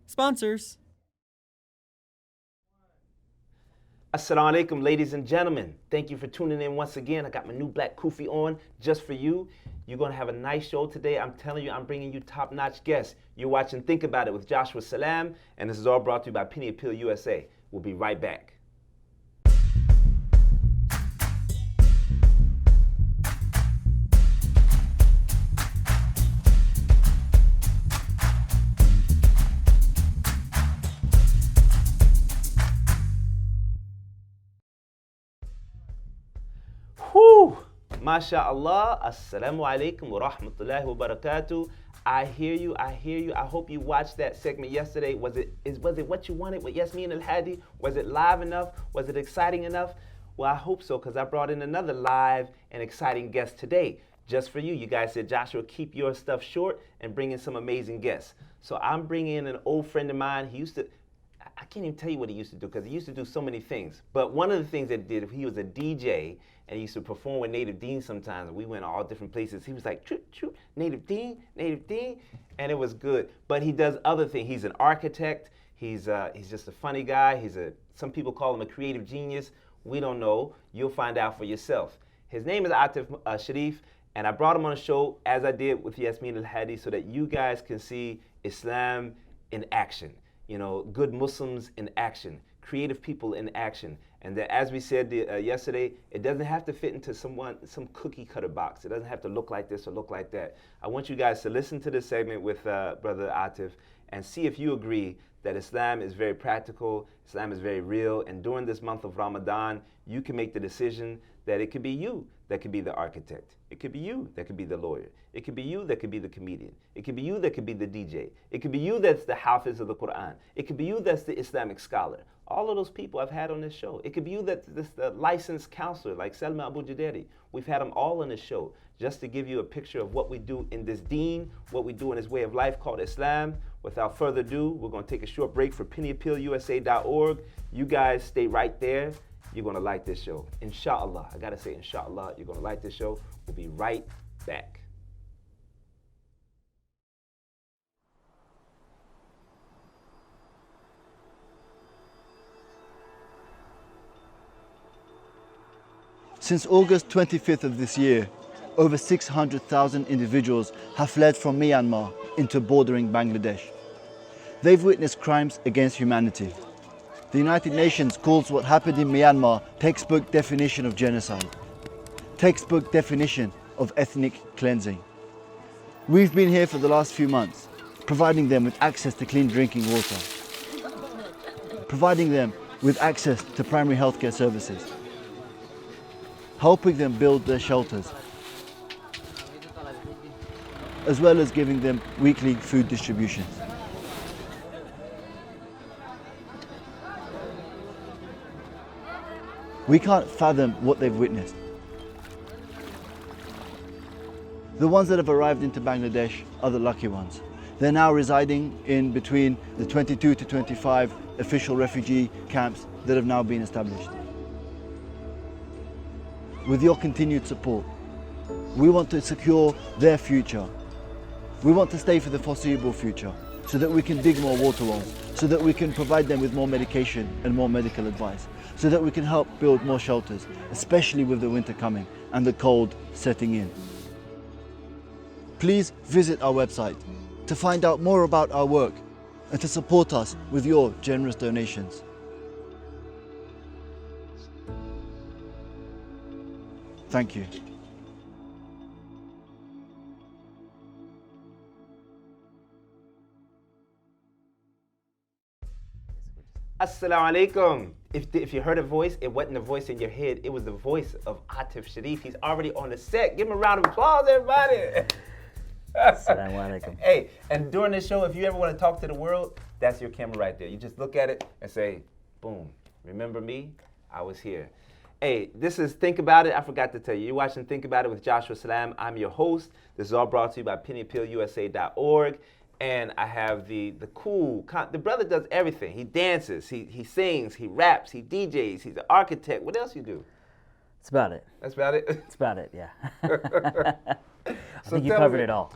Sponsors. Assalamu alaikum, ladies and gentlemen. Thank you for tuning in once again. I got my new black kufi on just for you. You're going to have a nice show today. I'm telling you, I'm bringing you top-notch guests. You're watching Think About It with Joshua Salaam, and this is all brought to you by Penny Appeal USA. We'll be right back. Whew! MashaAllah. Assalamu alaikum wa rahmatullahi wa barakatuh. I hear you, I hear you. I hope you watched that segment yesterday. Was it what you wanted with Yasmin Al-Hadi? Was it live enough? Was it exciting enough? Well, I hope so, because I brought in another live and exciting guest today. Just for you. You guys said, Joshua, keep your stuff short and bring in some amazing guests. So I'm bringing in an old friend of mine. I can't even tell you what he used to do, because he used to do so many things. But one of the things that he did, he was a DJ, and he used to perform with Native Deen sometimes. And we went all different places. He was like, troop, troop, Native Deen, and it was good. But he does other things. He's an architect. He's just a funny guy. Some people call him a creative genius. We don't know. You'll find out for yourself. His name is Aatif Sharieff, and I brought him on the show, as I did with Yasmin Al-Hadi, so that you guys can see Islam in action. You know, good Muslims in action, creative people in action. And that, as we said yesterday, it doesn't have to fit into some cookie cutter box. It doesn't have to look like this or look like that. I want you guys to listen to this segment with Brother Aatif and see if you agree that Islam is very practical, Islam is very real, and during this month of Ramadan, you can make the decision that it could be you that could be the architect. It could be you that could be the lawyer. It could be you that could be the comedian. It could be you that could be the DJ. It could be you that's the Hafiz of the Quran. It could be you that's the Islamic scholar. All of those people I've had on this show. It could be you that's the licensed counselor like Selma Abu Jaderi. We've had them all on this show just to give you a picture of what we do in this deen, what we do in this way of life called Islam. Without further ado, we're going to take a short break for pennyappealusa.org. You guys stay right there. You're going to like this show. Inshallah. I got to say, inshallah, you're going to like this show. We'll be right back. Since August 25th of this year, over 600,000 individuals have fled from Myanmar into bordering Bangladesh. They've witnessed crimes against humanity. The United Nations calls what happened in Myanmar textbook definition of genocide, textbook definition of ethnic cleansing. We've been here for the last few months, providing them with access to clean drinking water, providing them with access to primary healthcare services, helping them build their shelters, as well as giving them weekly food distributions. We can't fathom what they've witnessed. The ones that have arrived into Bangladesh are the lucky ones. They're now residing in between the 22 to 25 official refugee camps that have now been established. With your continued support, we want to secure their future. We want to stay for the foreseeable future so that we can dig more water wells, so that we can provide them with more medication and more medical advice, so that we can help build more shelters, especially with the winter coming and the cold setting in. Please visit our website to find out more about our work and to support us with your generous donations. Thank you. Assalamu alaikum. If you heard a voice, it wasn't the voice in your head. It was the voice of Aatif Sharieff. He's already on the set. Give him a round of applause, everybody. Assalamu alaikum. Hey, and during this show, if you ever want to talk to the world, that's your camera right there. You just look at it and say, boom, remember me? I was here. Hey, this is Think About It. I forgot to tell you. You're watching Think About It with Joshua Salaam. I'm your host. This is all brought to you by pennyappealusa.org. And I have the brother does everything. He dances, he sings, he raps, he DJs, he's an architect. What else you do? That's about it. That's about it? That's about it, yeah. I think you covered it all.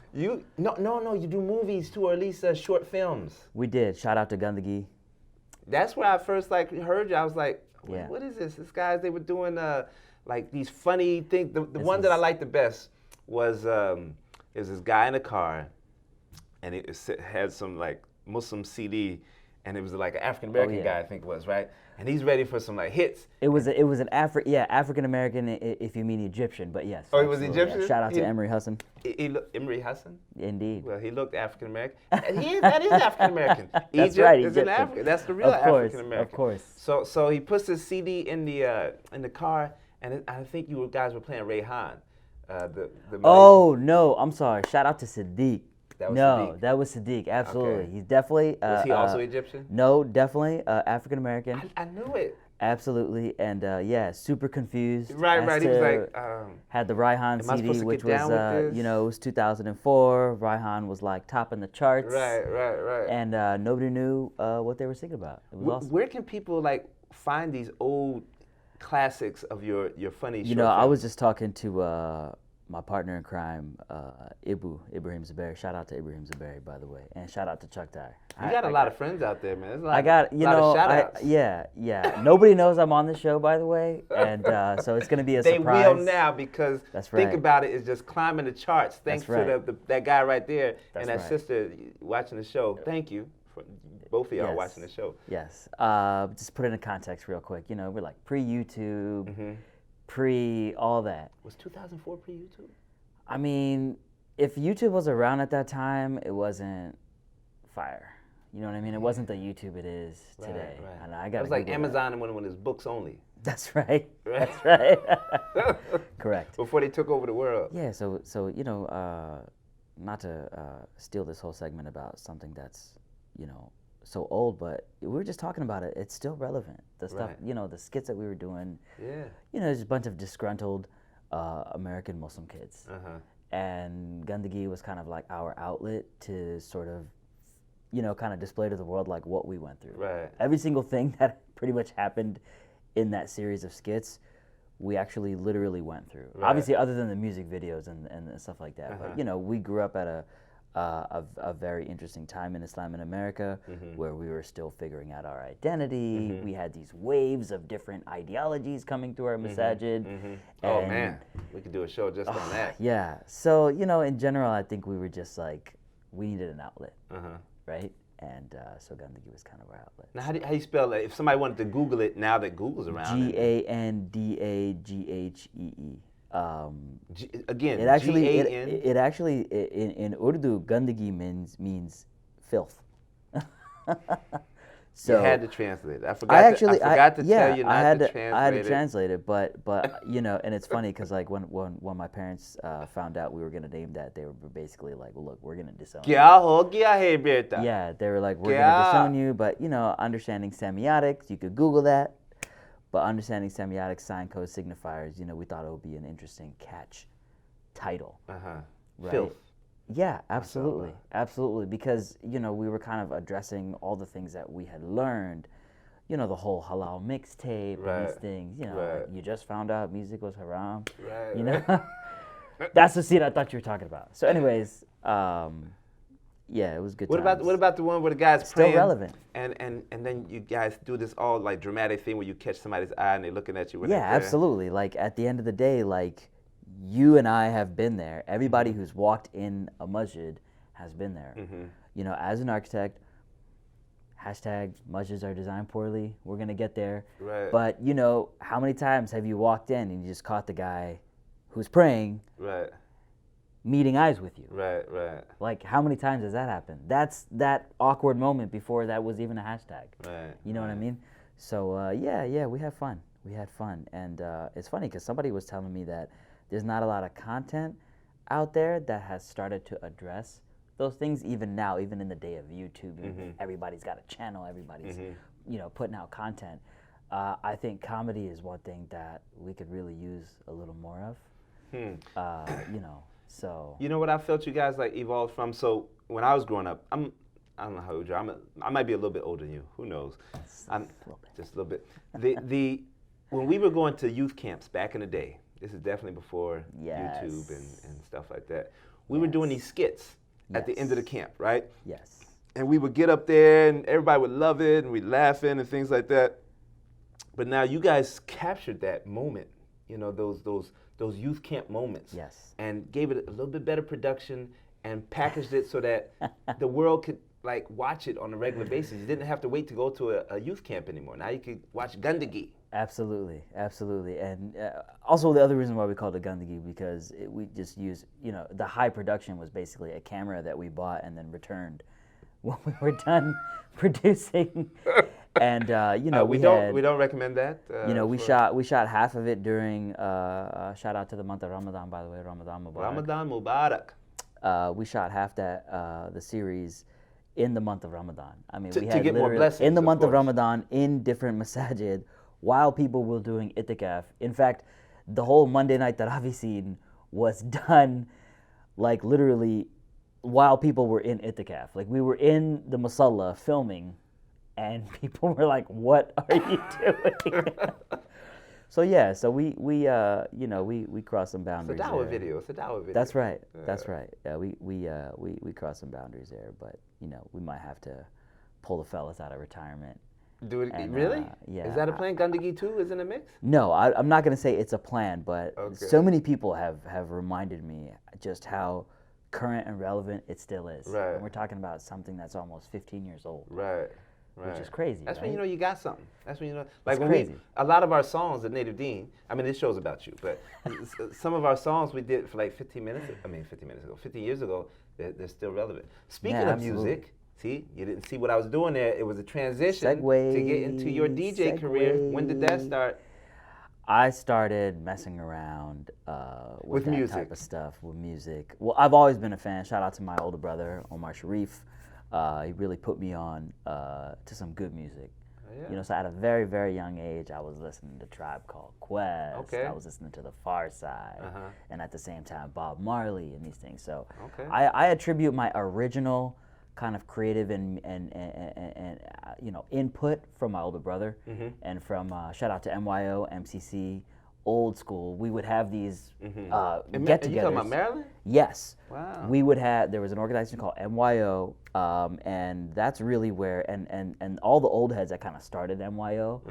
No. You do movies too, or at least short films. We did. Shout out to Gandagi. That's where I first heard you. I was like, Yeah. what is this? These guys, they were doing like these funny things. The one that I liked the best was there's this guy in a car, and it had some like Muslim CD, and it was like an African American guy, I think it was, right? And he's ready for some like hits. It was an African American if you mean Egyptian, but yes. Oh, he was absolutely. Egyptian? Yeah. Shout out to Emery Hassan. Emery Hassan? Indeed. Well, he looked African American. That is African American. That's right. Egypt is in Africa. That's the real African American. Of course. So he puts his CD in the car, and I think you guys were playing Rayhan. Oh no, I'm sorry. Shout out to Sadiq. That was Sadiq. That was Sadiq. Absolutely, Okay. he's definitely. Was he also Egyptian? No, definitely African American. I knew it. Absolutely, and super confused. Right. He was like, had the Raihan am I supposed CD, to which get down with was this? it was 2004. Raihan was like topping the charts. Right. And nobody knew what they were singing about. It was awesome. Where can people like find these old classics of your funny? You know, I was just talking to my partner in crime, Ibrahim Zaberi. Shout out to Ibrahim Zaberi, by the way, and shout out to Chuck Dyer. You got a lot of friends out there, man. There's a lot, I got, you lot know, of shout-outs. yeah. Nobody knows I'm on the show, by the way, and so it's gonna be a surprise. They will now because That's think right. about it, it's just climbing the charts thanks That's right. to that guy right there That's and that right. sister watching the show. Thank you for both of y'all Yes. watching the show. Yes. Just put it in context real quick. You know, we're like pre-YouTube, Mm-hmm. pre-all that. Was 2004 pre-YouTube? I mean, if YouTube was around at that time, it wasn't fire. You know what I mean? It wasn't the YouTube it is today. Right. And I It got was like Amazon and when it was books only. That's right. Right. That's right. Correct. Before they took over the world. Yeah. So you know, not to steal this whole segment about something that's, you know, so old, but we were just talking about it. It's still relevant. The stuff, Right. you know, the skits that we were doing. Yeah. You know, there's a bunch of disgruntled American Muslim kids. Uh-huh. And Gandagi was kind of like our outlet to sort of, you know, kind of display to the world like what we went through. Right. Every single thing that pretty much happened in that series of skits, we actually literally went through. Right. Obviously, other than the music videos and stuff like that. Uh-huh. But, you know, we grew up at a very interesting time in Islam in America Mm-hmm. where we were still figuring out our identity. Mm-hmm. We had these waves of different ideologies coming through our masajid. Mm-hmm. Oh And- man, we could do a show just on that. Yeah. So, you know, in general, I think we were just like, we needed an outlet, Uh-huh. right? And so Gandagi was kind of our outlet. Now, how do you spell that? If somebody wanted to Google it now that Google's around. Gandaghee. Again, It actually, G-A-N? it actually in Urdu, Gandagi means filth. So you had to translate it. I forgot to tell you not to translate it. I had to translate it, but you know, and it's funny because like when my parents found out we were gonna name that, they were basically like, well, look, we're gonna disown you. Kya ho gaya hai beta? Yeah, they were like, we're Kya? gonna disown you, but you know, understanding semiotics, you could Google that. But understanding semiotic sign code signifiers, you know, we thought it would be an interesting catch title. Uh-huh. Right? Filth. Yeah, absolutely. Because, you know, we were kind of addressing all the things that we had learned. You know, the whole halal mixtape and Right. these things. You know, Right. like, you just found out music was haram. Right. You know, that's the scene I thought you were talking about. So, anyways, yeah, it was good. What times. about the one where the guy's Still praying? relevant. And then you guys do this all like dramatic thing where you catch somebody's eye and they're looking at you when Yeah, they're praying? absolutely. Like at the end of the day, like you and I have been there. Everybody who's walked in a masjid has been there. Mm-hmm. You know, as an architect, hashtag masjids are designed poorly. We're gonna get there. Right. But you know, how many times have you walked in and you just caught the guy who's praying Right. meeting eyes with you? Right. Like how many times has that happened? That's that awkward moment before that was even a hashtag. Right. You know what I mean? So yeah, we had fun. And it's funny because somebody was telling me that there's not a lot of content out there that has started to address those things. Even now, even in the day of YouTube, everybody's got a channel. Everybody's you know putting out content. I think comedy is one thing that we could really use a little more of. You know, so You know what I felt you guys like evolved from? So when I was growing up, I don't know how old you are. I might be a little bit older than you. Who knows? I'm just a little bit. When we were going to youth camps back in the day, This is definitely before Yes. YouTube and stuff like that. We were doing these skits at the end of the camp, right? Yes. And we would get up there and everybody would love it and we'd laughing and things like that. But now you guys captured that moment, you know, those youth camp moments. Yes. And gave it a little bit better production and packaged it so that the world could like watch it on a regular basis. You didn't have to wait to go to a youth camp anymore. Now you could watch Gundagi. Absolutely, absolutely. And also the other reason why we called it Gundagi, because we just used, you know, the high production was basically a camera that we bought and then returned when we were done producing. And you know, we don't recommend that. You know, we shot half of it during shout out to the month of Ramadan, by the way, Ramadan Mubarak. Ramadan Mubarak. We shot half that the series in the month of Ramadan. I mean, we To had get more literally blessings, in the of month of course. Ramadan in different masajid while people were doing itikaf. In fact, the whole Monday night Tarawih scene was done like literally while people were in itikaf. Like we were in the musalla filming, and people were like, "What are you doing?" So yeah, so we you know, we crossed some boundaries. It's a dawah there. video. It's a dawah video. That's right. That's right. Yeah, we crossed some boundaries there, but you know, we might have to pull the fellas out of retirement. Do it And, really? yeah, Is that a plan? Gundagi 2 is in the mix? No, I'm not going to say it's a plan, but Okay. so many people have reminded me just how current and relevant it still is. Right. And we're talking about something that's almost 15 years old, Right. Right. which is crazy. That's right? when you know you got something. That's when you know. Like It's when crazy. a lot of our songs at Native Deen. I mean, this show's about you, but some of our songs we did for like 15 minutes. I mean, 15 minutes ago, 15 years ago. They're still relevant. Speaking Yeah, of absolutely. music, see, you didn't see what I was doing there. It was a transition Segue, to get into your DJ career. When did that start? I started messing around with With that music. type of stuff, with music. Well, I've always been a fan. Shout out to my older brother, Aatif Sharieff. He really put me on to some good music. Yeah. You know, so at a very, very young age, I was listening to Tribe Called Quest. Okay. I was listening to The Far Side, Uh-huh. and at the same time, Bob Marley and these things. So Okay. I attribute my original kind of creative and you know, input from my older brother, Mm-hmm. and from shout out to MYO, MCC, old school. We would have these And get-togethers. you talking about Maryland? Yes. Wow. We would have, there was an organization called MYO, and that's really where, and all the old heads that kind of started MYO,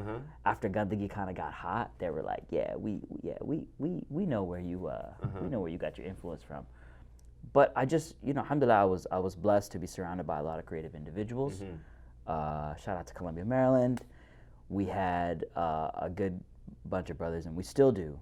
after Gundagi kind of got hot, they were like, yeah, we know where you, we know where you got your influence from. But I just, you know, alhamdulillah, I was blessed to be surrounded by a lot of creative individuals. Shout out to Columbia, Maryland. We had a good bunch of brothers, and we still do,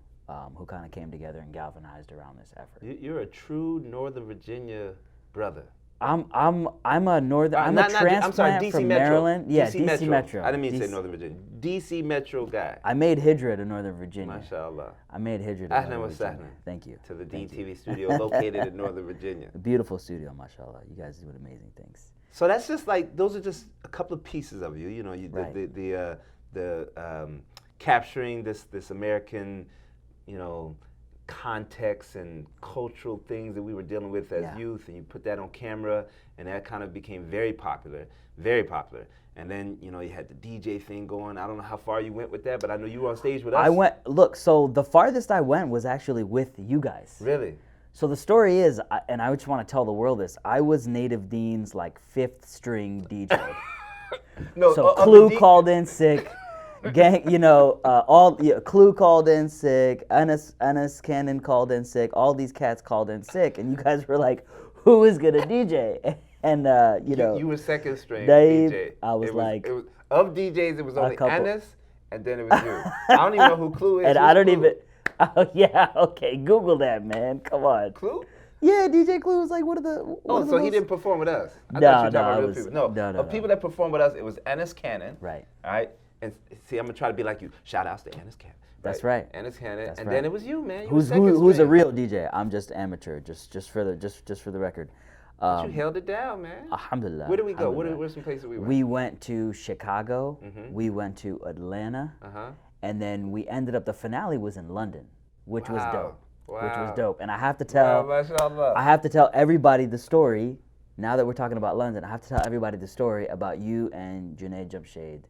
who kind of came together and galvanized around this effort. You're a true Northern Virginia brother. I'm a northern. I'm Not- a not- transplant I'm sorry, DC from Metro. Maryland. Yeah, DC DC Metro. I didn't mean to say DC Northern Virginia. DC Metro guy. I made Hijra to Northern Virginia. MashaAllah. I made Hijra to Ahlan Northern wa Virginia. sahlan. Thank you. To the Deen Thank you. TV studio located in Northern Virginia. A beautiful studio, mashallah. You guys doing amazing things. So that's just like, those are just a couple of pieces of you. You know, Right. the capturing this American, you know, context and cultural things that we were dealing with as Yeah. youth, and you put that on camera, and that kind of became very popular, very popular. And then, you know, you had the DJ thing going. I don't know how far you went with that, but I know you were on stage with us. Look, so the farthest I went was actually with you guys. Really? So the story is, and I just want to tell the world this, I was Native Deen's like 5th string DJ. No. So Clue called in sick. Gang, you know, Clue called in sick. Anas Cannon called in sick. All these cats called in sick, and you guys were like, "Who is gonna DJ?" And you know, You were second string Dave, DJ. I was like- it was, of DJs, it was only couple. Anas, and then it was you. I don't even know who Clue is. and Who's I don't Clue? even. Oh yeah, okay. Google that, man. Come on. Clue? Yeah, DJ Clue was like one of the. one Oh, of the so he most- didn't perform with us. I No, thought you were no, talking I about real was- people. No, no, of people that performed with us, it was Anas Cannon. Right. All right. And see, I'm gonna try to be like you. Shout outs to Anas Cannon. That's right. Anas Cannon, That's and right. then it was you, man. You were Who's second a string. real DJ? I'm just amateur. Just for the record. But you held it down, man. Alhamdulillah. Where did we go? alhamdulillah. Where's some places we went? We went to Chicago. We went to Atlanta. And then we ended up, the finale was in London, which was Wow. dope. Which Wow. was dope. And I have to Wow, tell mashallah. I have to tell everybody the story. Now that we're talking about London, I have to tell everybody the story about you and Junaid Jamshid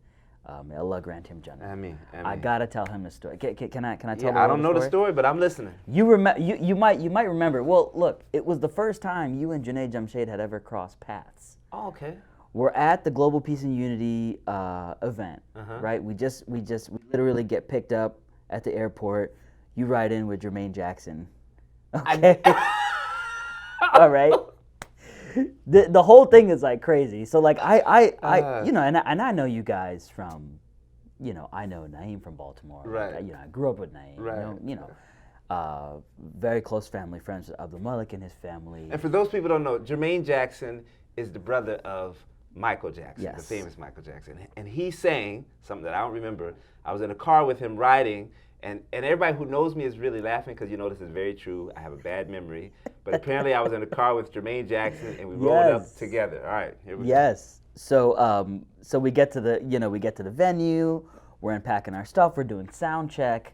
May Allah grant him Jannah. Ameen. I gotta tell him the story. Can I tell? Yeah, I don't know the story, but I'm listening. You might remember. Well, look, it was the first time you and Junaid Jamshed had ever crossed paths. Oh, okay. We're at the Global Peace and Unity event, right? We literally get picked up at the airport. You ride in with Jermaine Jackson. Okay. All right. The whole thing is like crazy. So like I you know, and I know you guys from, you know, I know Naeem from Baltimore. Right. Like, you know, I grew up with Naeem. Right. You know, very close family, friends with Abdul Malik and his family. And for those people who don't know, Jermaine Jackson is the brother of Michael Jackson, Yes. the famous Michael Jackson. And he sang something that I don't remember. I was in a car with him riding, and everybody who knows me is really laughing because, you know, this is very true. I have a bad memory. But apparently I was in a car with Jermaine Jackson, and we rolled up together. All right, here we go. Yes. So we get to the venue, we're unpacking our stuff, we're doing sound check,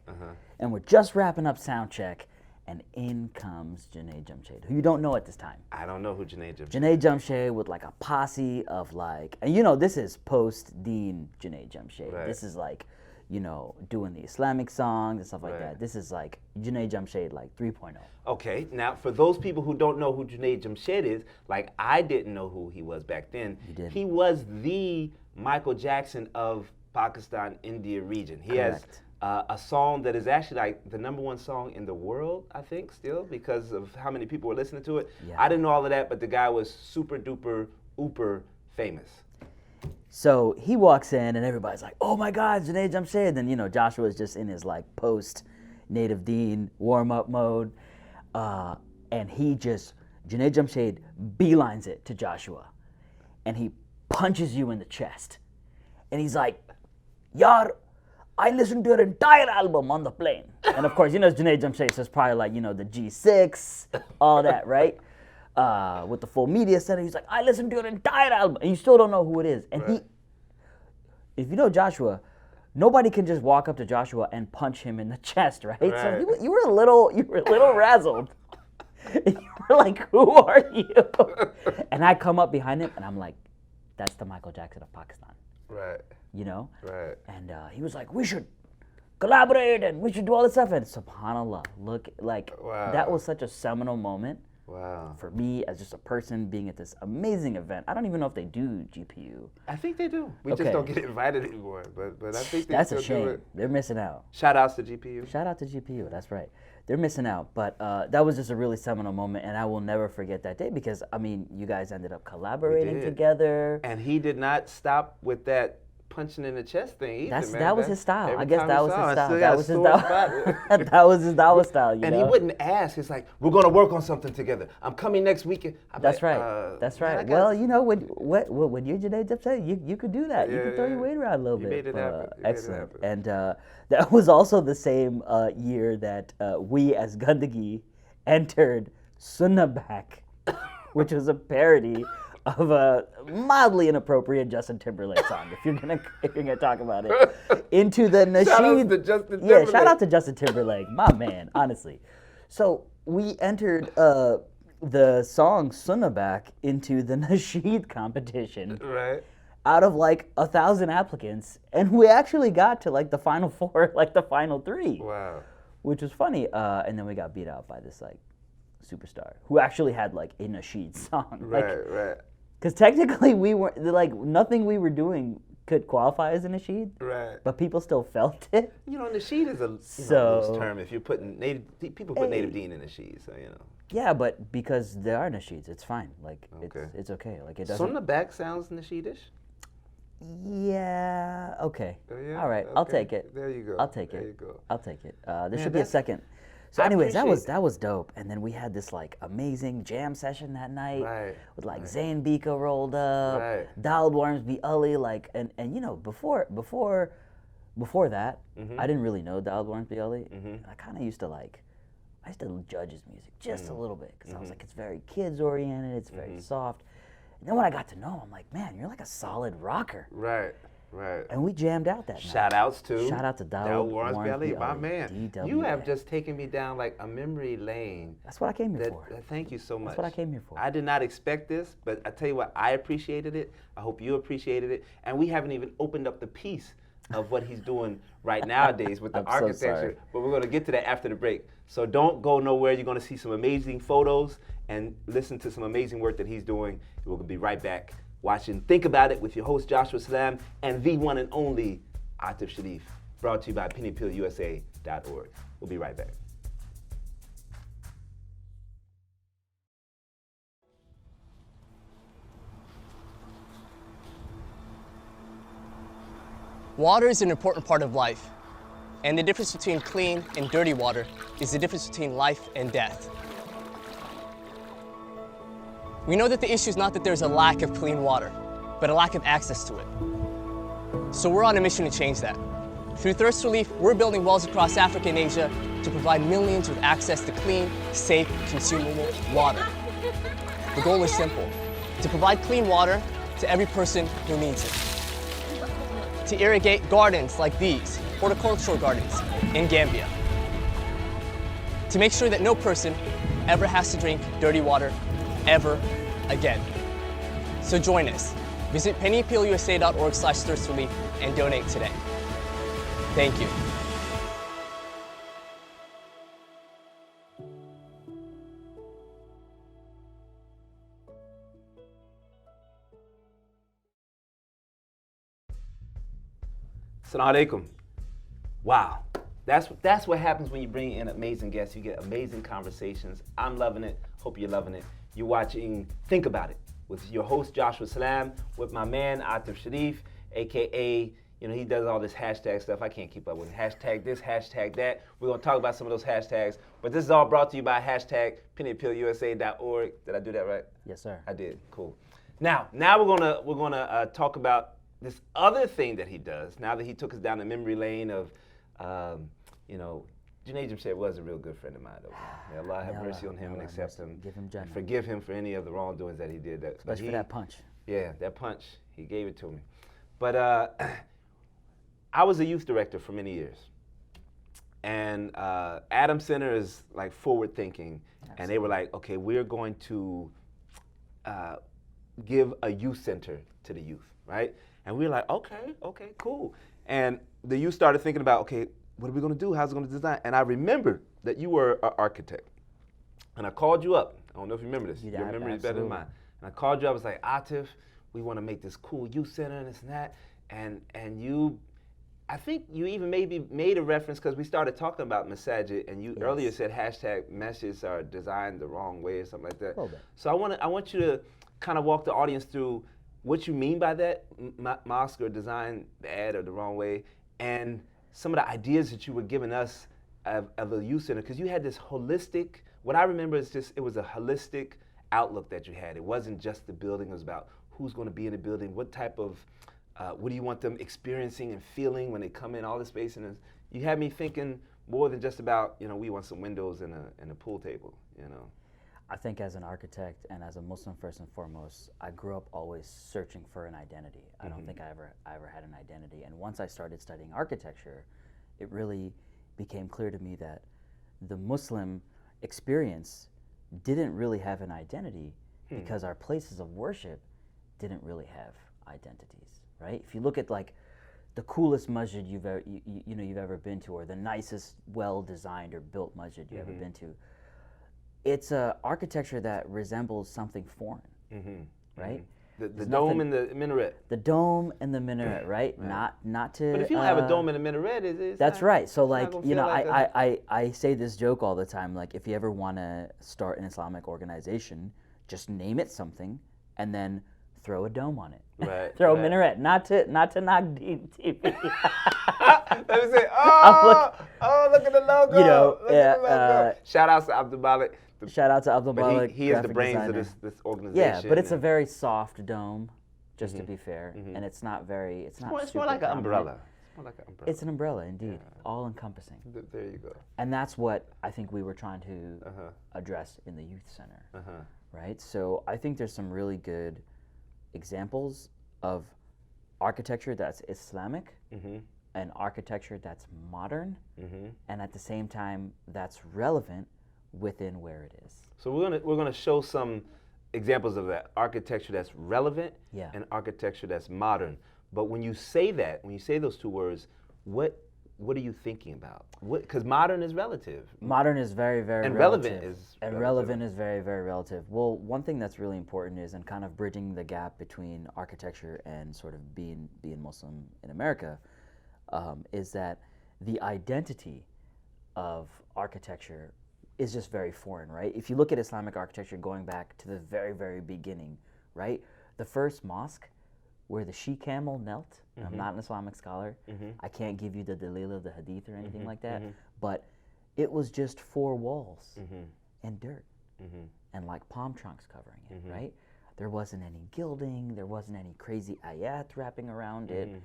and we're just wrapping up sound check, and in comes Junaid Jamshed, who you don't know at this time. I don't know who Junaid Jamshed is. Junaid Jamshed with like a posse of like, and you know, this is post-Deen Junaid Jamshed. Right. This is like, you know, doing the Islamic songs and stuff like Right. that. This is like Junaid Jamshed like 3.0. Okay, now for those people who don't know who Junaid Jamshed is, like I didn't know who he was back then. You didn't. He was the Michael Jackson of Pakistan, India region. He Correct. has a song that is actually like the #1 song in the world, I think, still, because of how many people were listening to it. Yeah. I didn't know all of that, but the guy was super duper, ooper famous. So he walks in and everybody's like, "Oh my God, Junaid Jamshed!" Then, you know, Joshua's just in his like post Native Deen warm up mode, and Junaid Jamshed beelines it to Joshua, and he punches you in the chest, and he's like, "Yar, I listened to your entire album on the plane." And of course, you know, Junaid Jamshed, so it's probably like, you know, the G6, all that, right? With the full media center, he's like, "I listened to your entire album," and you still don't know who it is. And Right. if you know Joshua, nobody can just walk up to Joshua and punch him in the chest, right? Right. So you were a little razzled. And you were like, "Who are you?" And I come up behind him and I'm like, "That's the Michael Jackson of Pakistan," Right, you know? right. And he was like, "We should collaborate and we should do all this stuff." And subhanAllah, look, like, Wow. that was such a seminal moment Wow. for me as just a person being at this amazing event. I don't even know if they do GPU. I think they do. We Okay. just don't get invited anymore. But I think they That's a still do shame. it. They're missing out. Shout outs to GPU. Shout out to GPU, that's right. They're missing out, but that was just a really seminal moment, and I will never forget that day because, I mean, you guys ended up collaborating did. together. And he did not stop with that punching in the chest thing either, man. That was his style. Every I guess time that we was saw his him, I style. still That got a was his sore style. spot. That was his Dawa style, you And know? he wouldn't ask. He's like, "We're gonna work on something together. I'm coming next weekend." I'm That's like, right. That's man, I right. got- Well, you know, when you're Junaid Jamshed, you could do that. You Yeah, could throw yeah. your weight around a little You bit. made it happen. You made it Excellent. happen. And that was also the same year that we as Gandagi entered Sunnah Back, which was a parody of a mildly inappropriate Justin Timberlake song. If you're gonna talk about it, into the Nasheed. Shout outs to Justin Yeah, shout Timberlake. out to Justin Timberlake, my man. Honestly, so we entered the song Sunnah Back into the Nasheed competition Right. out of like 1,000 applicants, and we actually got to like the final four, like the final three, Wow. which was funny. And then we got beat out by this like superstar who actually had like a Nasheed song. Right. Right. Because technically we weren't, like, nothing we were doing could qualify as a Nasheed, Right. but people still felt it. You know, Nasheed is a So- loose term. If you're putting people put Native Deen in Nasheed, so you know. Yeah, but because there are Nasheeds, it's fine. Like, Okay. it's okay. Like, it doesn't. Sunnah Back sounds Nasheedish. Yeah. Okay. Oh, yeah? All right. I'll Okay. take it. There you go. I'll take There it. you go. I'll take it. There Man, should be a that's- second. So, I anyways, appreciate- that was dope. And then we had this like amazing jam session that night Right, with like right. Zayn Bika rolled up, Right. Dawud Warmsby Ali, like, and you know, before that, Mm-hmm. I didn't really know Dawud Warmsby Ali. I kind of used to judge his music just a little bit because I was like, it's very kids oriented, it's very soft. And then when I got to know him, I'm like, man, you're like a solid rocker. Right. Right. And we jammed out that night. Shout outs to Shout out to Dawud Warmsby Ali, Warmsby my Ali, man. DWA. You have just taken me down like a memory lane. That's what I came here That, for. thank you so much. That's what I came here for. I did not expect this, but I tell you what, I appreciated it. I hope you appreciated it. And we haven't even opened up the piece of what he's doing right nowadays with the I'm so architecture. sorry. But we're going to get to that after the break. So don't go nowhere. You're going to see some amazing photos and listen to some amazing work that he's doing. We'll be right back watching Think About It with your host Joshua Salaam and the one and only Aatif Sharieff, brought to you by pennyapillusa.org. We'll be right back. Water is an important part of life, and the difference between clean and dirty water is the difference between life and death. We know that the issue is not that there's a lack of clean water, but a lack of access to it. So we're on a mission to change that. Through Thirst Relief, we're building wells across Africa and Asia to provide millions with access to clean, safe, consumable water. The goal is simple: to provide clean water to every person who needs it. To irrigate gardens like these, horticultural gardens in Gambia. To make sure that no person ever has to drink dirty water ever again. So join us. Visit pennyapillusa.org/thirstrelief and donate today. Thank you. Assalamu alaikum. Wow, that's what happens when you bring in amazing guests. You get amazing conversations. I'm loving it. Hope you're loving it. You're watching Think About It with your host Joshua Salaam, with my man Aatif Sharieff, aka, he does all this hashtag stuff. I can't keep up with it. Hashtag this, hashtag that. We're gonna talk about some of those hashtags, but this is all brought to you by hashtag pennyapillusa.org. Did I do that right? Yes, sir. I did. Cool. Now we're gonna talk about this other thing that he does. Now that he took us down the memory lane of, Junaid Jamshed was a real good friend of mine, though. May Allah have mercy on him and accept him. Give him Jannah. And forgive him for any of the wrongdoings that he did. Especially for that punch. Yeah, that punch. He gave it to me. But I was a youth director for many years. And Adam Center is like forward thinking. Absolutely. And they were like, okay, we're going to give a youth center to the youth, right? And we were like, okay, cool. And the youth started thinking about, okay, what are we gonna do? How's it gonna design? And I remember that you were an architect. And I called you up. I don't know if you remember this. Yeah, your memory is better than mine. And I called you up, I was like, Aatif, we wanna make this cool youth center and this and that. And you, I think you even maybe made a reference, because we started talking about masajid, and you earlier said hashtag messages are designed the wrong way or something like that. So I want you to kind of walk the audience through what you mean by that, mosque or design bad or the wrong way, and some of the ideas that you were giving us of the youth center, because you had this holistic, what I remember is it was a holistic outlook that you had. It wasn't just the building, it was about who's going to be in the building, what type of, what do you want them experiencing and feeling when they come in, all the space. And you had me thinking more than just about, we want some windows and a pool table, I think as an architect and as a Muslim first and foremost, I grew up always searching for an identity. I don't think I ever had an identity. And once I started studying architecture, it really became clear to me that the Muslim experience didn't really have an identity because our places of worship didn't really have identities, right? If you look at like the coolest masjid you've ever been to, or the nicest well-designed or built masjid you've ever been to, it's a architecture that resembles something foreign, right? The dome and the minaret. The dome and the minaret, right? Not to. But if you don't have a dome and a minaret, it's that's not, right. So like, like I say this joke all the time. Like, if you ever want to start an Islamic organization, just name it something, and then throw a dome on it. Right. Throw a minaret. Not to knock Deen TV. Let me say, look at the logo. Look at the logo. Shout out to Abdul Malik. Shout out to Abdul Malik. He is the brains designer. of this organization. Yeah, but it's a very soft dome, just to be fair, and it's not very. It's not. It's more like an umbrella. It's more like an umbrella. It's an umbrella, indeed, all encompassing. There you go. And that's what I think we were trying to address in the youth center, right? So I think there's some really good examples of architecture that's Islamic and architecture that's modern, and at the same time that's relevant within where it is. So we're gonna show some examples of that architecture that's relevant Yeah. and architecture that's modern. But when you say that, when you say those two words, what are you thinking about? Because modern is relative. Modern is very, very And relative. relevant is And relevant is very, very relative. Well, one thing that's really important is, and kind of bridging the gap between architecture and sort of being Muslim in America, is that the identity of architecture is just very foreign, right? If you look at Islamic architecture going back to the very, very beginning, right? The first mosque where the she-camel knelt, I'm not an Islamic scholar, I can't give you the dalil of the hadith or anything like that, but it was just 4 walls and dirt and like palm trunks covering it, right? There wasn't any gilding, there wasn't any crazy ayat wrapping around it.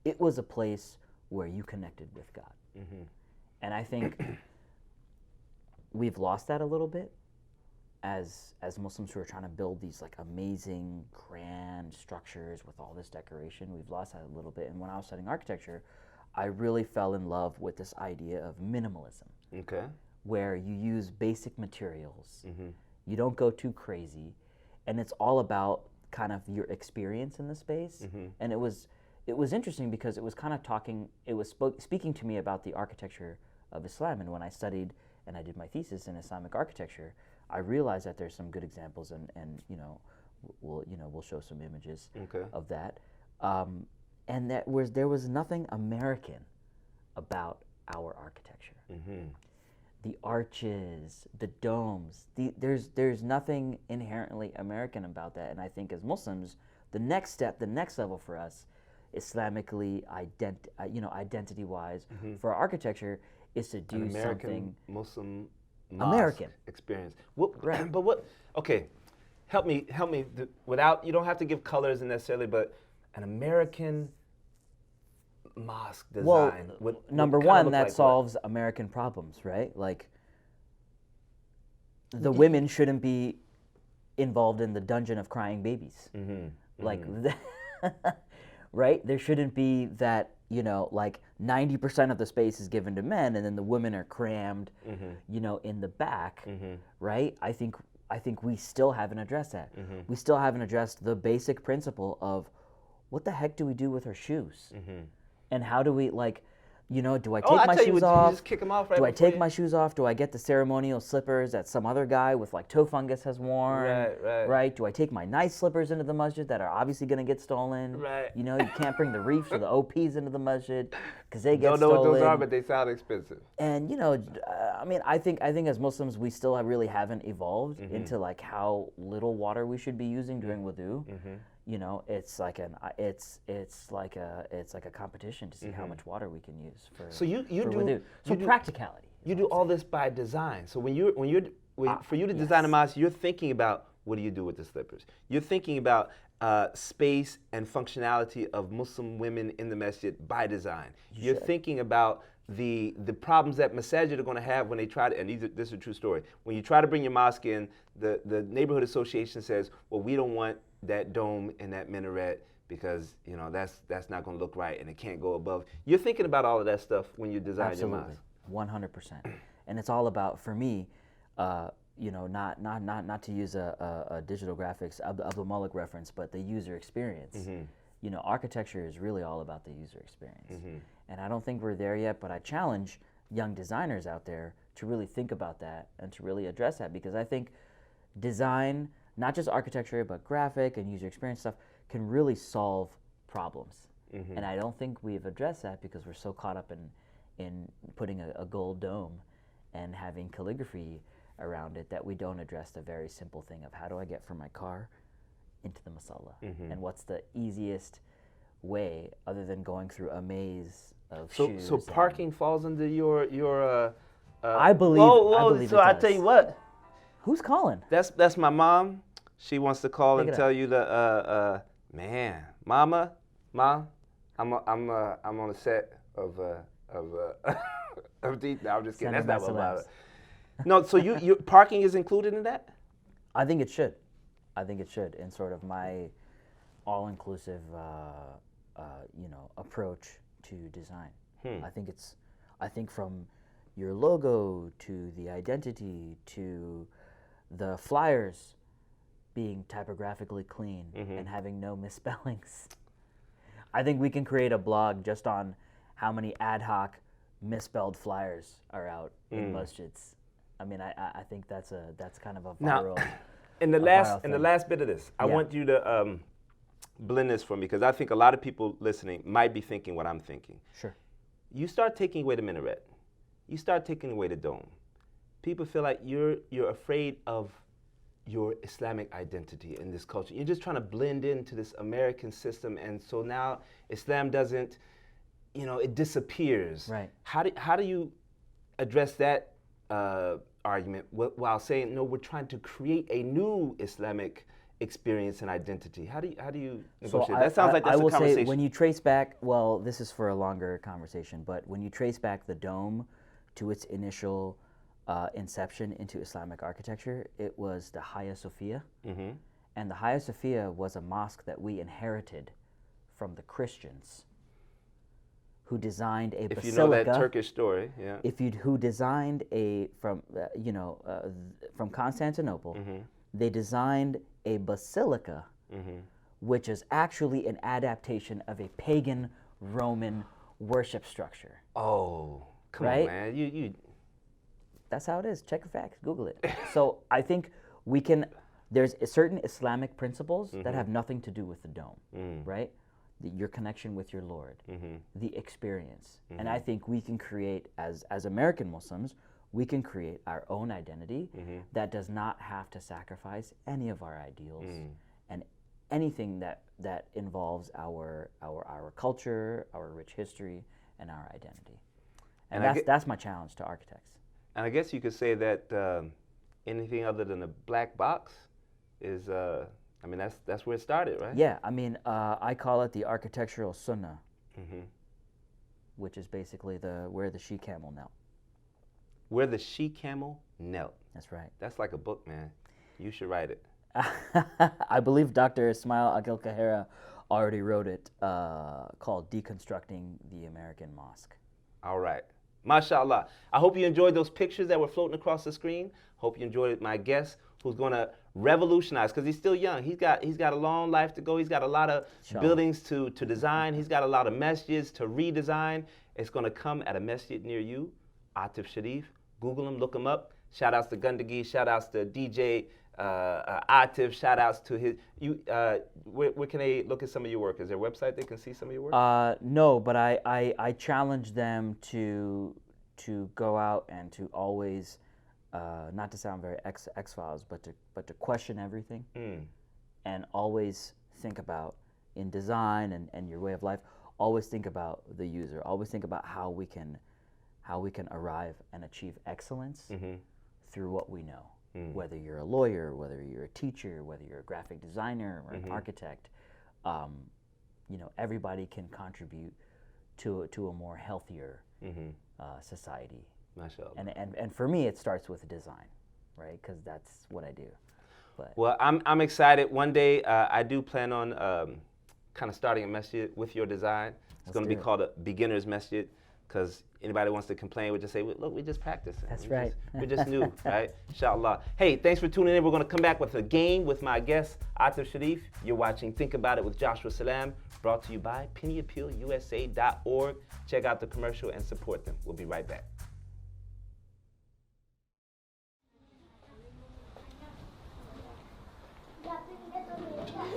It was a place where you connected with God. And I think we've lost that a little bit as Muslims who are trying to build these like amazing, grand structures with all this decoration. We've lost that a little bit. And when I was studying architecture, I really fell in love with this idea of minimalism. Okay. Where you use basic materials, you don't go too crazy, and it's all about kind of your experience in the space. And it was interesting because it was kind of speaking to me about the architecture of Islam. And when I studied and I did my thesis in Islamic architecture, I realized that there's some good examples, and we'll show some images of that. And there was nothing American about our architecture. The arches, the domes, there's nothing inherently American about that. And I think as Muslims, the next step, the next level for us, Islamically, identity-wise, for our architecture, is to do An American something Muslim American experience. Right. But what? Okay, help me. Without, you don't have to give colors necessarily, but an American mosque design. Well, number one, that solves American problems, right? Like, the women shouldn't be involved in the dungeon of crying babies. Like, right? There shouldn't be that, like 90% of the space is given to men, and then the women are crammed, in the back, right? I think we still haven't addressed that. We still haven't addressed the basic principle of what the heck do we do with our shoes? And how do we, like, do I take my shoes off? You just kick them off right do I before take my shoes off? Do I get the ceremonial slippers that some other guy with like toe fungus has worn? Right. Do I take my nice slippers into the masjid that are obviously going to get stolen? Right. You can't bring the reefs or the OPs into the masjid because they get Don't know stolen. what those are, but they sound expensive. And I think as Muslims we still really haven't evolved into like how little water we should be using during wudu. It's like a competition to see how much water we can use for. So you for do wudu. So practicality. You do all this by design. So for you to design a mosque, you're thinking about what do you do with the slippers. You're thinking about space and functionality of Muslim women in the masjid by design. You're thinking about the problems that masajid are going to have when they try to, and this is a true story. When you try to bring your mosque in, the neighborhood association says, well, we don't want that dome and that minaret because that's not going to look right and it can't go above. You're thinking about all of that stuff when you design your mosque. 100%. And it's all about, for me, not to use a digital graphics Abdul Malik reference, but the user experience. Architecture is really all about the user experience. And I don't think we're there yet, but I challenge young designers out there to really think about that and to really address that, because I think design, not just architecture, but graphic and user experience stuff, can really solve problems. And I don't think we've addressed that because we're so caught up in putting a gold dome and having calligraphy around it that we don't address the very simple thing of how do I get from my car into the masala, and what's the easiest way other than going through a maze of shoes. So parking falls under your I believe. I believe so it I does. tell you what. Who's calling? That's my mom. She wants to call Pick and it tell you Mama, I'm on a set of Deep. No, I'm just kidding. Send That's her not what best about it. No, so you parking is included in that? I think it should. I think it should in sort of my all-inclusive, approach to design. I think from your logo to the identity to the flyers being typographically clean and having no misspellings. I think we can create a blog just on how many ad hoc misspelled flyers are out in masjids. I mean, I think that's kind of a viral. Now, in the last bit of this, I Yeah. want you to blend this for me, because I think a lot of people listening might be thinking what I'm thinking. Sure. You start taking away the minaret, you start taking away the dome. People feel like you're afraid of your Islamic identity in this culture. You're just trying to blend into this American system, and so now Islam doesn't, it disappears. Right. How do you address that argument while saying, no, we're trying to create a new Islamic experience and identity? How do you negotiate? That sounds like that's I will a conversation. say, when you trace back, well, this is for a longer conversation, but when you trace back the dome to its initial inception into Islamic architecture, it was the Hagia Sophia. Mm-hmm. And the Hagia Sophia was a mosque that we inherited from the Christians, who designed a If basilica. you know that Turkish story, yeah. Who designed from Constantinople, they designed a basilica, which is actually an adaptation of a pagan Roman worship structure. Oh, come on, Right? man. You That's how it is. Check the facts. Google it. So I think we can. There's certain Islamic principles that have nothing to do with the dome, right? Your connection with your Lord, the experience, and I think we can create, as American Muslims, we can create our own identity that does not have to sacrifice any of our ideals and anything that involves our culture, our rich history, and our identity. And that's my challenge to architects. And I guess you could say that anything other than a black box is, that's where it started, right? Yeah, I mean, I call it the architectural sunnah, which is basically where the she-camel knelt. Where the she-camel knelt. That's right. That's like a book, man. You should write it. I believe Dr. Ismail Agil Kahera already wrote it, called Deconstructing the American Mosque. All right. MashaAllah. I hope you enjoyed those pictures that were floating across the screen. Hope you enjoyed my guest, who's going to revolutionize, because he's still young. He's got a long life to go. He's got a lot of buildings to design. He's got a lot of masjids to redesign. It's going to come at a masjid near you. Aatif Sharieff. Google him, look him up. Shout outs to Gundagi. Shout outs to DJ Aatif. Shout outs to his. Where can they look at some of your work? Is there a website they can see some of your work? No, but I challenge them to go out and to always, not to sound very X-Files, but to question everything, and always think about, in design and your way of life, always think about the user. Always think about how we can arrive and achieve excellence through what we know. Whether you're a lawyer, whether you're a teacher, whether you're a graphic designer or an architect, everybody can contribute to a more healthier society. MashaAllah. And for me, it starts with design, right? Because that's what I do. But Well, I'm excited. One day, I do plan on kind of starting a masjid with your design. It's going to be called a beginner's masjid, because anybody wants to complain, we just say, look, we just practicing. That's right. We're just new, right? Inshallah. Hey, thanks for tuning in. We're going to come back with a game with my guest, Aatif Sharieff. You're watching Think About It with Joshua Salaam, brought to you by pennyappealusa.org. Check out the commercial and support them. We'll be right back.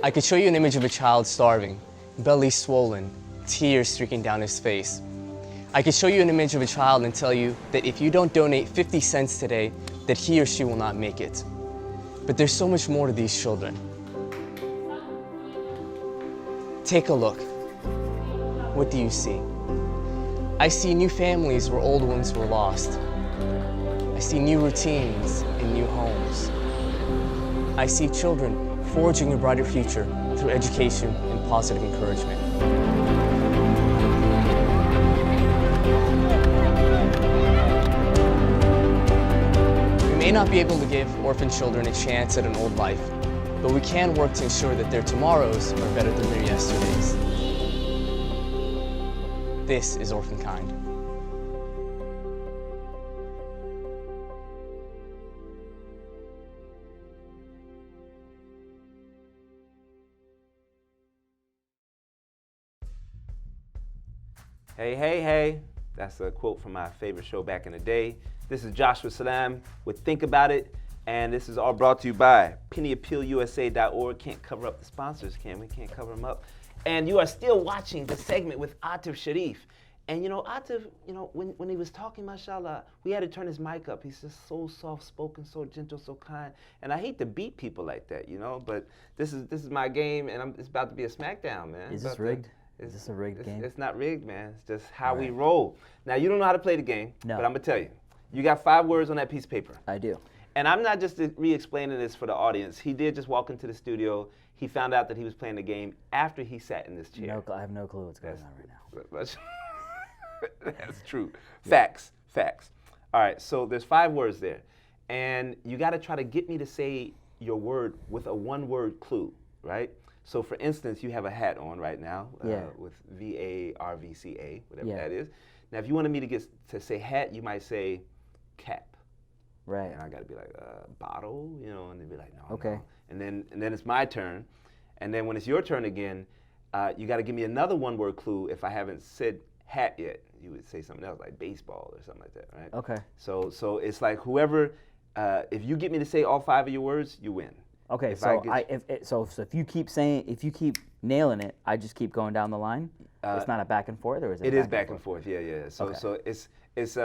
I could show you an image of a child starving, belly swollen, tears streaking down his face. I could show you an image of a child and tell you that if you don't donate 50 cents today, that he or she will not make it. But there's so much more to these children. Take a look. What do you see? I see new families where old ones were lost. I see new routines in new homes. I see children forging a brighter future through education and positive encouragement. We may not be able to give orphan children a chance at an old life, but we can work to ensure that their tomorrows are better than their yesterdays. This is Orphan Kind. Hey, hey, hey. That's a quote from my favorite show back in the day. This is Joshua Salaam with Think About It, and this is all brought to you by pennyappealusa.org. Can't cover up the sponsors, can we? Can't cover them up. And you are still watching the segment with Aatif Sharieff. And you know, Aatif, you know, when he was talking, mashallah, we had to turn his mic up. He's just so soft-spoken, so gentle, so kind. And I hate to beat people like that, you know, but this is my game, and it's about to be a smackdown, man. Is this rigged? Is this a rigged game? It's not rigged, man. It's just how we roll. Now, you don't know how to play the game, No. but I'm going to tell you. You got 5 words on that piece of paper. I do. And I'm not just re-explaining this for the audience. He did just walk into the studio. He found out that he was playing the game after he sat in this chair. I have no clue what's going on right now. That's true. Facts. All right, so there's 5 words there. And you got to try to get me to say your word with a 1-word clue, right? So for instance, you have a hat on right now with VARVCA, whatever that is. Now, if you wanted me to say hat, you might say cap. Right. And I got to be like, bottle, you know, and they'd be like, no. Okay. No. And then it's my turn. And then when it's your turn again, you got to give me another 1-word clue. If I haven't said hat yet, you would say something else like baseball or something like that, right? Okay. So it's like whoever, if you get me to say all 5 of your words, you win. Okay, so if you keep nailing it, I just keep going down the line. It's not a back and forth, or is it? It is back and forth. Yeah. So Okay. so it's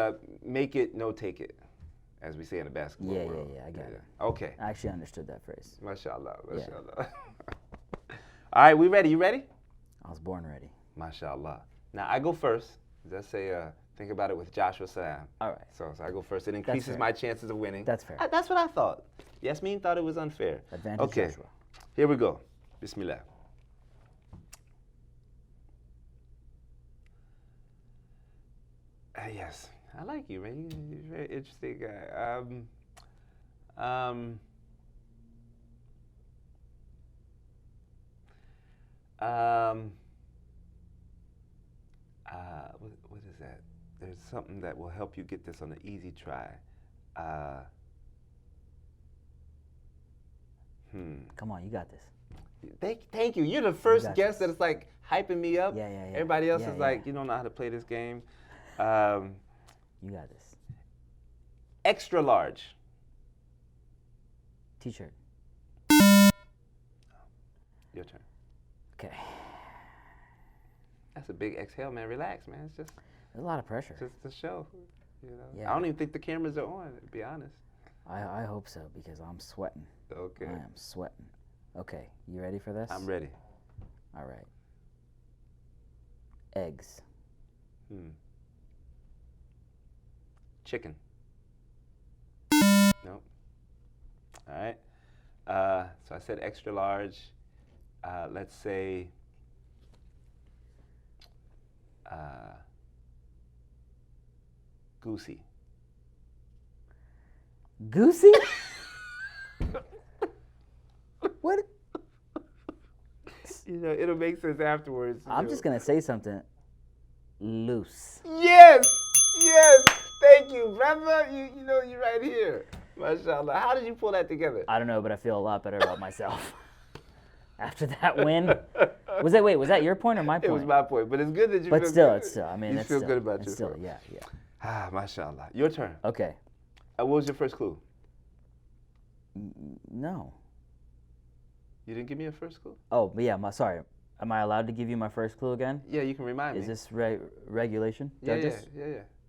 make it, no take it, as we say in the basketball world. Yeah, I get it. Okay. I actually understood that phrase. Mashallah. All right, we ready? You ready? I was born ready. Mashallah. Now I go first. Let's say think about it with Joshua Salaam. All right. So I go first. It increases fair. my chances of winning. That's fair. That's what I thought. Yasmin thought it was unfair. Advantage Okay. Joshua. Here we go. Bismillah. Yes, I like you, man. You're a very interesting guy. What is that? There's something that will help you get this on an easy try. Come on, you got this. Thank you. You're the first got guest that is like hyping me up. Yeah. Everybody else Yeah, is like, you don't know how to play this game. You got this. Extra large. T-shirt. Your turn. Okay. That's a big exhale, man. Relax, man. It's just There's a lot of pressure. the show. You know. Yeah. I don't even think the cameras are on, to be honest. I hope so, because I'm sweating. Okay. I am sweating. Okay, you ready for this? I'm ready. All right. Eggs. Chicken. Nope. All right. So I said extra large. Let's say goosey. Goosey? What? You know, it'll make sense afterwards. I'm just gonna say something. Loose. Yes. Thank you, brother. You know, you're right here. MashaAllah. How did you pull that together? I don't know, but I feel a lot better about myself after that win. Was that your point or my point? It was my point, but it's good that you But feel still, good. it's still. I mean, you it's feel still, good about it's yourself. still, yeah. MashaAllah. Your turn. Okay. What was your first clue? No. You didn't give me a first clue? Oh, but yeah. Sorry. Am I allowed to give you my first clue again? Yeah, you can remind me. Is this regulation? Yeah. Judges?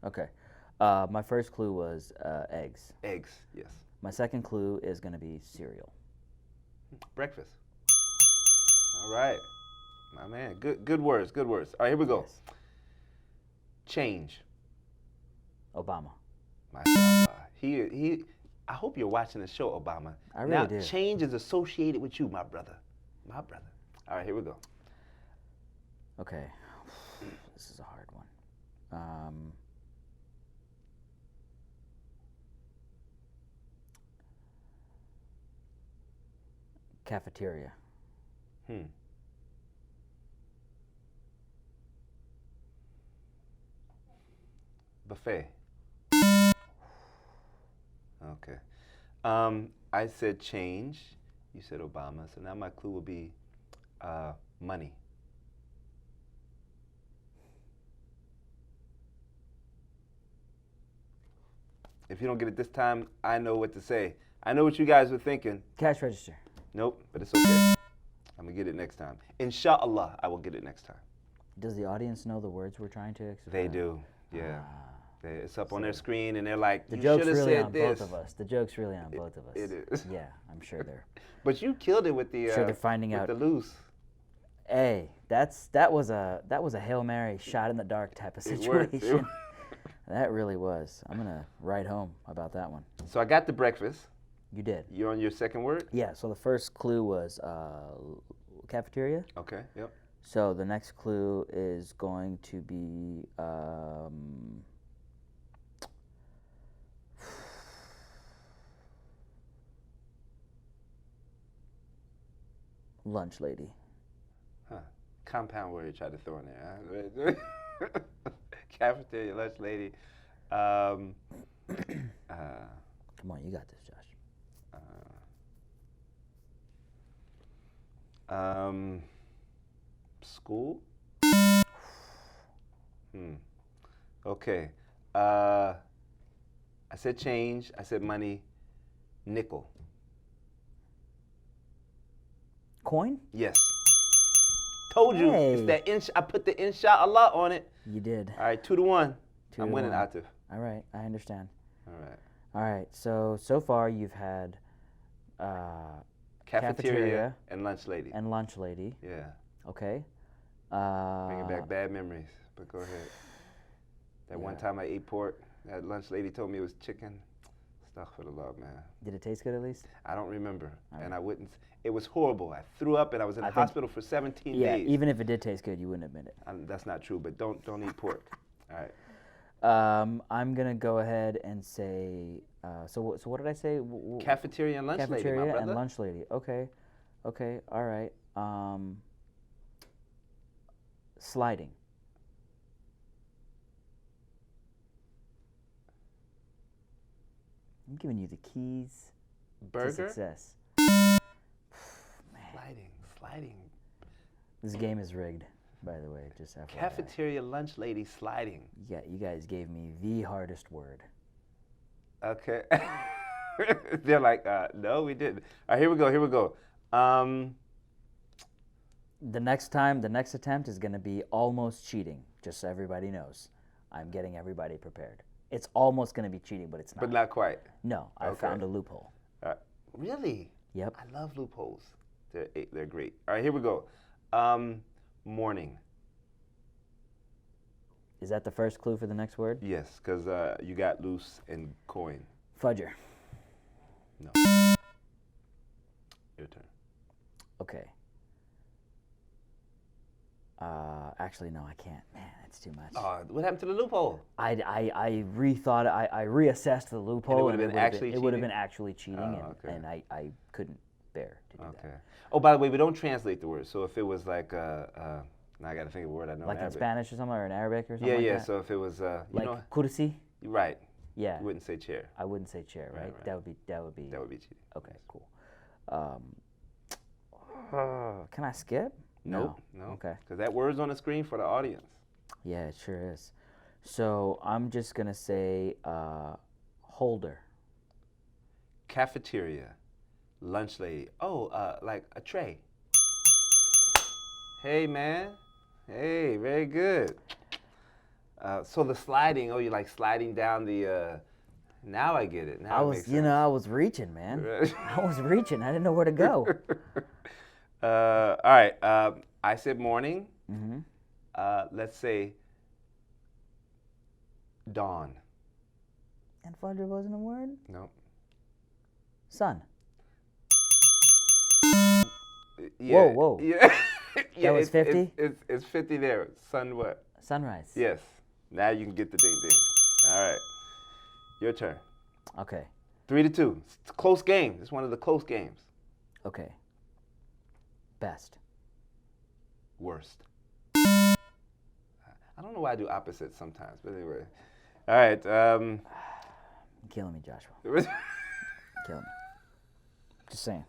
Okay. My first clue was eggs. Eggs, yes. My second clue is going to be cereal. Breakfast. All right. My man. Good words. All right, here we go. Yes. Change. Obama. He I hope you're watching the show, Obama. I really now, do. Change is associated with you, my brother. All right, here we go. Okay. This is a hard one. Cafeteria. Buffet. Okay. I said change. You said Obama. So now my clue will be money. If you don't get it this time, I know what to say. I know what you guys were thinking. Cash register. Nope, but it's okay. I'm gonna get it next time. Inshallah, I will get it next time. Does the audience know the words we're trying to express? They do, yeah. It's up on their screen, and they're like, The "You joke's should have really said on this." both of us. The joke's really on both of us. It is. Yeah, I'm sure they're. But you killed it with the. Sure, they're finding with out. the loose. Hey, that was a Hail Mary shot in the dark type of It worked. situation. That really was. I'm gonna write home about that one. So I got the breakfast. You did. You're on your second word. Yeah. So the first clue was cafeteria. Okay. Yep. So the next clue is going to be lunch lady. Huh. Compound word you tried to throw in there. Huh? Cafeteria, lunch lady. Come on, you got this, Josh. School. Okay. I said change. I said money. Nickel. Coin? Yes. Told you. Hey. It's that I put the inshallah on it. You did. All right, 2-1. 2 I'm to winning, 1. Aatif. All right, I understand. All right. All right, so far you've had Cafeteria and lunch lady. and lunch lady. Yeah. Okay. Bringing back bad memories. But go ahead. That one time I ate pork, that lunch lady told me it was chicken. Astaghfirullah, man. Did it taste good at least? I don't remember. All And right. I wouldn't. It was horrible. I threw up and I was in the I think- hospital for 17 Yeah, days. even if it did taste good, you wouldn't admit it. That's not true, but don't eat pork. All right. I'm gonna go ahead and say. So what did I say? Cafeteria and lunch lady, my Cafeteria brother. and lunch lady. Okay, okay, all right. Sliding. I'm giving you the keys to Burger. success. Sliding. This game is rigged, by the way. Just FYI. Cafeteria lunch lady sliding. Yeah, you guys gave me the hardest word. Okay. They're like, no, we didn't. All right, here we go. The next attempt is going to be almost cheating, just so everybody knows. I'm getting everybody prepared. It's almost going to be cheating, but it's not. But not quite. No, I Okay. found a loophole. Really? Yep. I love loopholes. They're great. All right, here we go. Morning. Is that the first clue for the next word? Yes, because you got loose and coin. Fudger. No. Your turn. Okay. Actually, no, I can't. Man, that's too much. What happened to the loophole? I rethought it. I reassessed the loophole. would've been actually It would have cheating? been actually cheating, Oh, okay. and I couldn't bear to do Okay. that. Oh, by the way, we don't translate the word. So if it was like, now I got to think of a word I know Like in in Arabic. Spanish or something, or in Arabic or something Yeah, like yeah. that? So if it was, you Like know, kursi? right. Yeah. You wouldn't say chair. I wouldn't say chair, right? right. That would be. That would be cheating. Okay, cool. Can I skip? Nope. No. Okay. Because that word's on the screen for the audience. Yeah, it sure is. So I'm just gonna say holder. Cafeteria, lunch lady. Oh, like a tray. Hey, man. Hey, very good. So the sliding. Oh, you like sliding down the. Now I get it. Now I it was, makes you know, I was reaching, man. sense. I was reaching. I didn't know where to go. All right. I said morning. Mm-hmm. Let's say dawn. And fudger wasn't a word. No. Sun. Yeah, Whoa. Yeah. Yeah, was 50? It's 50 there. Sun what? Sunrise. Yes. Now you can get the ding ding. All right. Your turn. Okay. 3-2. It's a close game. It's one of the close games. Okay. Best. Worst. I don't know why I do opposites sometimes, but anyway. All right. You're killing me, Joshua. Killing me. Just saying.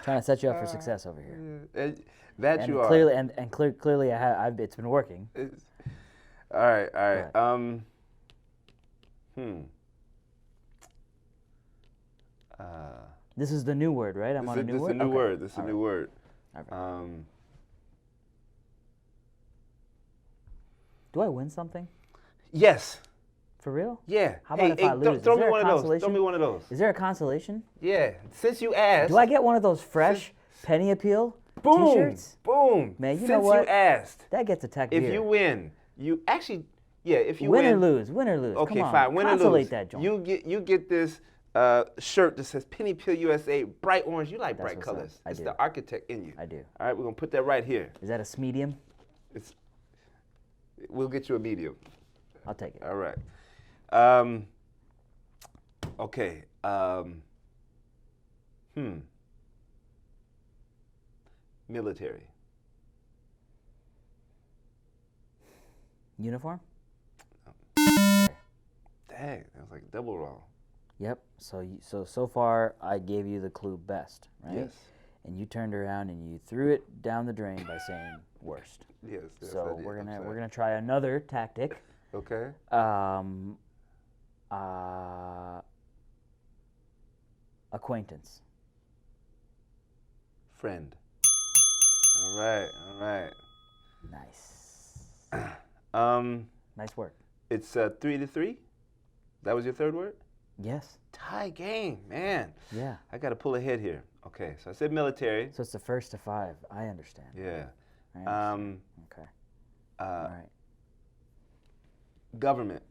Trying to set you up for success over here. That And you are. clearly, I've it's been working. All right. This is the new word, right? I'm on a new word? This is a new Okay. word. This is a All new word. right. Do I win something? Yes. For real? Yeah. How about if I lose? Throw Is me there a one of those. Throw consolation? me one of those. Is there a consolation? Yeah. Since you asked. Do I get one of those fresh Penny Appeal Boom. t-shirts? Boom. Man, you Since know what? you asked. That gets a tech If beer. you win, you actually, yeah, if you win win. or lose, win or lose. Okay, Come on. fine. Win or Consolate lose. that joint. You get this shirt that says Penny Peel USA, bright orange. You like That's bright what's up. colors. I It's do. the architect in you. I do. All right, we're gonna put that right here. Is that a medium? We'll get you a medium. I'll take it. All right. Okay. Military. Uniform? Dang, that was like double wrong. Yep. So far I gave you the clue best, right? Yes. And you turned around and you threw it down the drain by saying worst. Yes. So I did. we're I'm sorry. gonna try another tactic. Okay. Acquaintance. Friend. All right. All right. Nice. Nice work. It's 3-3. That was your third word? Yes. Tie game, man. Yeah. I got to pull ahead here. Okay, so I said military. So it's the first to 5. I understand. Yeah. I understand. Okay. All right. Government.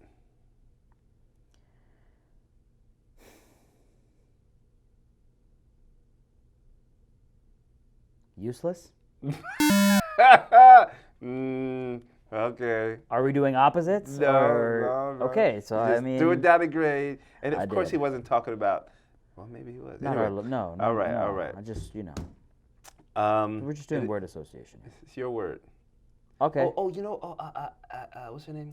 Useless? Okay. Are we doing opposites? No, or... no. Okay, so Just I mean. do it down the grade. And of course did. he wasn't talking about, well, maybe he was. Not Anyway. no. All right, no. all right. I just, We're we're just doing word association. It's your word. Okay. You know, what's her name?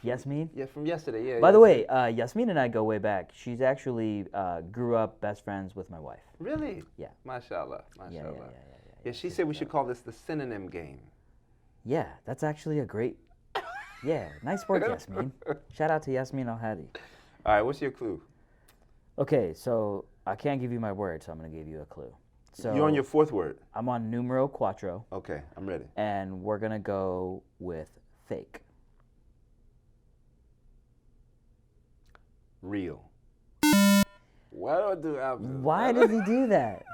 Yasmin? Yeah, from yesterday, yeah. By the way, Yasmin and I go way back. She's actually grew up best friends with my wife. Really? Yeah. Mashallah, Yeah, mashallah. yeah. She said we should call this the synonym game. Yeah, that's actually a great. Yeah, nice work, Yasmin. Shout out to Yasmin Al-Hadi. All right, what's your clue? Okay, so I can't give you my word, so I'm going to give you a clue. So You're on your fourth word. I'm on numero cuatro, Okay, I'm ready. and we're going to go with fake. Real. Why do I do opposite? Why does he do that?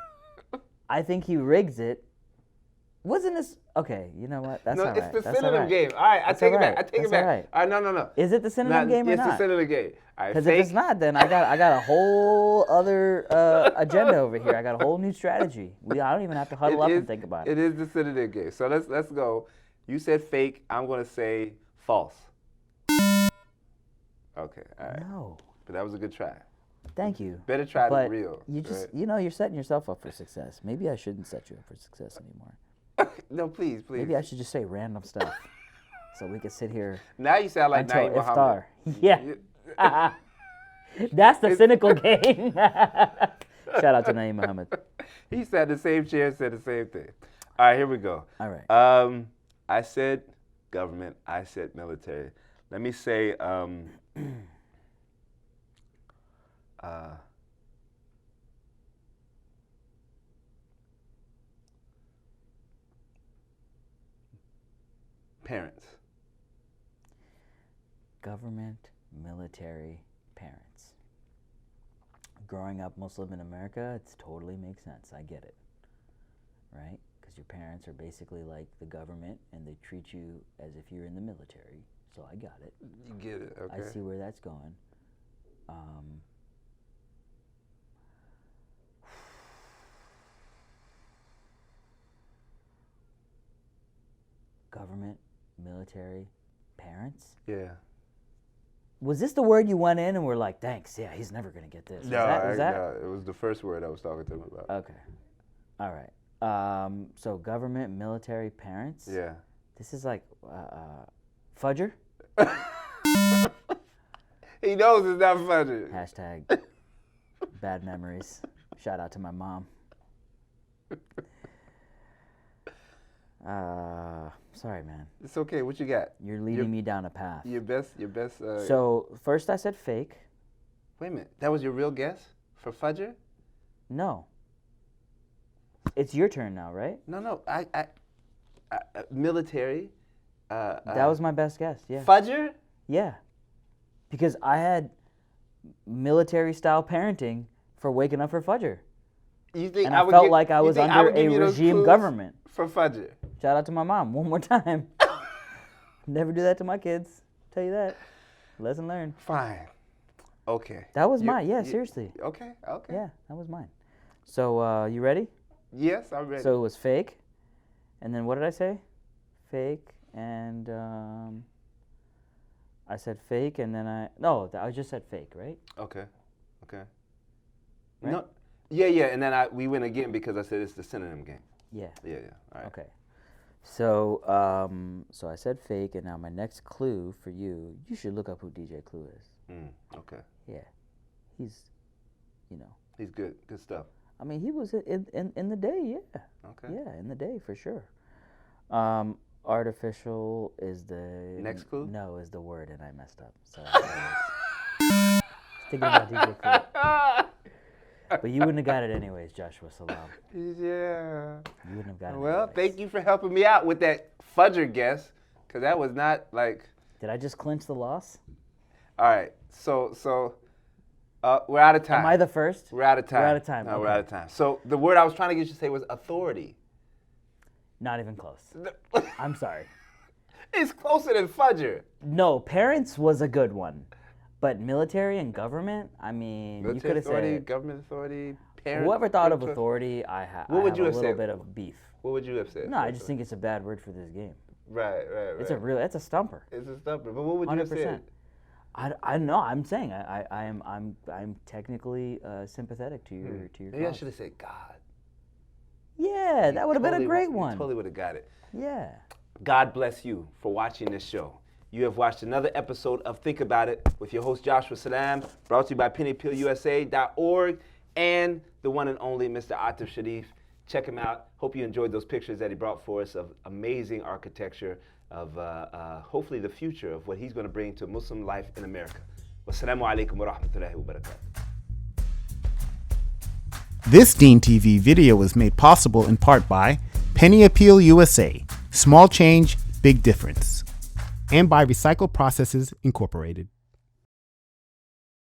I think he rigs it. Wasn't this okay? You know what? That's No, all it's right. the That's all synonym right. game. All right, I That's take all it back. right. I take it That's back. all right. All right, no. Is it the synonym game or It's not? the synonym game. All right, Because if it's not, then I got a whole other agenda over here. I got a whole new strategy. I don't even have to huddle up and think about it. It is the synonym game. So let's go. You said fake. I'm gonna say false. Okay, all right. No. But that was a good try. Thank you. Better try but than real. You just, right? you're setting yourself up for success. Maybe I shouldn't set you up for success anymore. No, please. Maybe I should just say random stuff, so we could sit here Now you sound like until Naeem Muhammad. iftar. Yeah. That's the cynical game. Shout out to Naeem Muhammad. He sat in the same chair and said the same thing. All right, here we go. All right. I said government. I said military. Let me say parents. Government, military, parents. Growing up Muslim in America, it totally makes sense. I get it. Right? Because your parents are basically like the government and they treat you as if you're in the military. So I got it. You get it, okay. I see where that's going. Government, military, parents? Yeah. Was this the word you went in and were like, thanks, yeah, he's never going to get this? No, Was that? no, it was the first word I was talking to him about. Okay. All right. So government, military, parents? Yeah. This is like fudger? He knows it's not funny. Hashtag bad memories. Shout out to my mom. Sorry, man. It's okay. What you got? You're leading me down a path. Your best. So first I said fake. Wait a minute. That was your real guess for Fajr? No. It's your turn now, right? No. I military. That was my best guess. Yeah. Fajr? Yeah. Because I had military style parenting for waking up for Fajr. You think And I felt like I was under a regime government. For Fajr? Shout out to my mom one more time. Never do that to my kids. Tell you that. Lesson learned. Fine. Okay. That was mine. Yeah, seriously. Okay. Yeah, that was mine. So, you ready? Yes, I'm ready. So it was fake. And then what did I say? Fake and I said fake and then I just said fake, right? Okay. Right? No. Yeah, and then we went again because I said it's the synonym game. Yeah. Yeah. All right. Okay. So, so I said fake, and now my next clue for you should look up who DJ Clue is. Okay. Yeah. He's, He's good. Good stuff. I mean, he was in the day, yeah. Okay. Yeah, in the day, for sure. Artificial is the... Next clue? No, is the word, and I messed up. So thinking about DJ Clue. But you wouldn't have got it anyways, Joshua Salaam. Yeah. You wouldn't have got it Well, anyways. thank you for helping me out with that Fajr guess, because that was not like... Did I just clinch the loss? All right, so we're out of time. Am I the first? We're out of time. We're out of time. No, Okay. we're out of time. So the word I was trying to get you to say was authority. Not even close. I'm sorry. It's closer than Fajr. No, parents was a good one. But military and government, I mean, you could have said... Government authority, parent. Whoever thought of authority, I have a little bit of beef. What would you have said? No, I just think it's a bad word for this game. Right. It's a stumper. It's a stumper. But what would you have said? I know. I'm saying I'm technically sympathetic to your Maybe I cause. should have said God. Yeah, that would have been a great one. Totally would have got it. Yeah. God bless you for watching this show. You have watched another episode of Think About It with your host Joshua Salaam, brought to you by pennyappealusa.org and the one and only Mr. Aatif Sharieff. Check him out. Hope you enjoyed those pictures that he brought for us of amazing architecture of hopefully the future of what he's going to bring to Muslim life in America. Wassalamu alaikum wa rahmatullahi wa barakatuh. This Deen TV video was made possible in part by Penny Appeal USA, Small Change, Big Difference, and by Recycle Processes Incorporated.